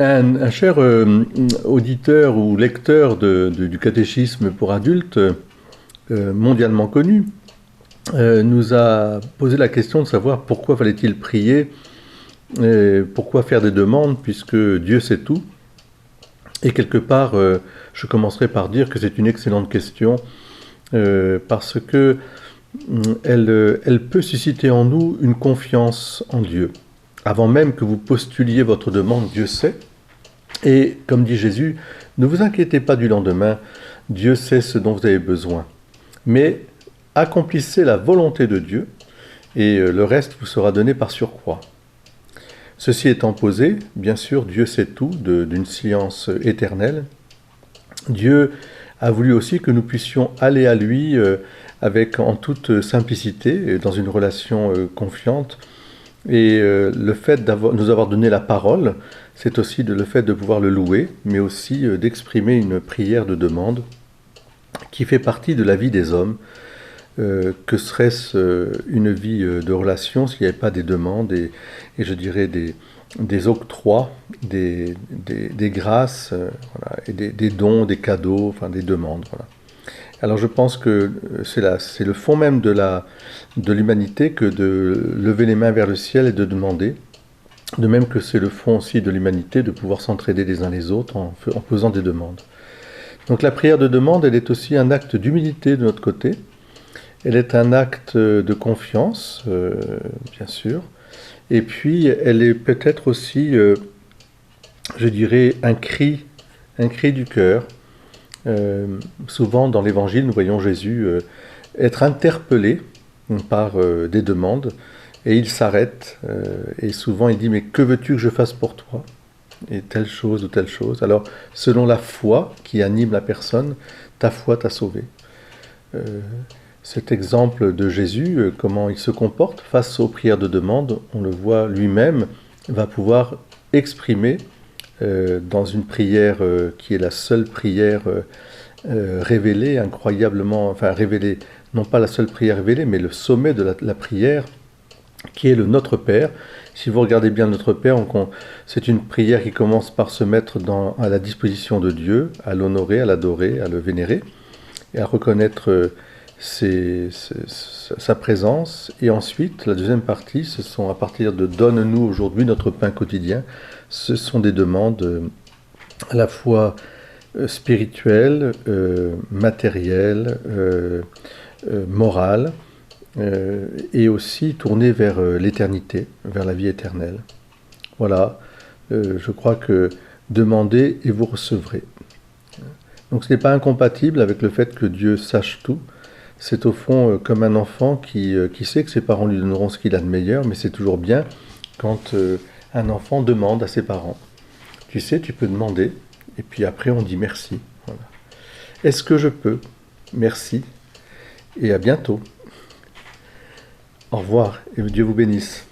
Un cher auditeur ou lecteur du catéchisme pour adultes, mondialement connu, nous a posé la question de savoir pourquoi fallait-il prier, et pourquoi faire des demandes puisque Dieu sait tout. Et quelque part, je commencerai par dire que c'est une excellente question parce que elle peut susciter en nous une confiance en Dieu. Avant même que vous postuliez votre demande, Dieu sait. Et comme dit Jésus, ne vous inquiétez pas du lendemain, Dieu sait ce dont vous avez besoin. Mais accomplissez la volonté de Dieu et le reste vous sera donné par surcroît. Ceci étant posé, bien sûr, Dieu sait tout d'une science éternelle. Dieu a voulu aussi que nous puissions aller à lui en toute simplicité, dans une relation confiante. Et le fait de nous avoir donné la parole, c'est aussi le fait de pouvoir le louer, mais aussi d'exprimer une prière de demande qui fait partie de la vie des hommes. Que serait-ce une vie de relation s'il n'y avait pas des demandes et je dirais des octrois, des grâces, voilà, et des dons, des cadeaux, enfin des demandes. Voilà. Alors je pense que c'est le fond même de l'humanité que de lever les mains vers le ciel et de demander. De même que c'est le fond aussi de l'humanité de pouvoir s'entraider les uns les autres en faisant des demandes. Donc la prière de demande, elle est aussi un acte d'humilité de notre côté. Elle est un acte de confiance, bien sûr. Et puis elle est peut-être aussi, je dirais, un cri du cœur. Souvent dans l'Évangile, nous voyons Jésus être interpellé par des demandes, et il s'arrête, et souvent il dit « Mais que veux-tu que je fasse pour toi ?» et telle chose ou telle chose. Alors, selon la foi qui anime la personne, ta foi t'a sauvé. Cet exemple de Jésus, comment il se comporte face aux prières de demande, on le voit lui-même, va pouvoir exprimer dans une prière qui est la seule prière révélée, incroyablement, enfin révélée, non pas la seule prière révélée, mais le sommet de la prière, qui est le Notre Père. Si vous regardez bien Notre Père, c'est une prière qui commence par se mettre à la disposition de Dieu, à l'honorer, à l'adorer, à le vénérer, et à reconnaître sa présence. Et ensuite, la deuxième partie, ce sont à partir de « Donne-nous aujourd'hui notre pain quotidien », ce sont des demandes à la fois spirituelles, matérielles, morales, et aussi tournées vers l'éternité, vers la vie éternelle. Voilà, je crois que demandez et vous recevrez. Donc ce n'est pas incompatible avec le fait que Dieu sache tout. C'est au fond comme un enfant qui sait que ses parents lui donneront ce qu'il a de meilleur, mais c'est toujours bien quand un enfant demande à ses parents. Tu sais, tu peux demander, et puis après on dit merci. Voilà. Est-ce que je peux? Merci, et à bientôt. Au revoir, et Dieu vous bénisse.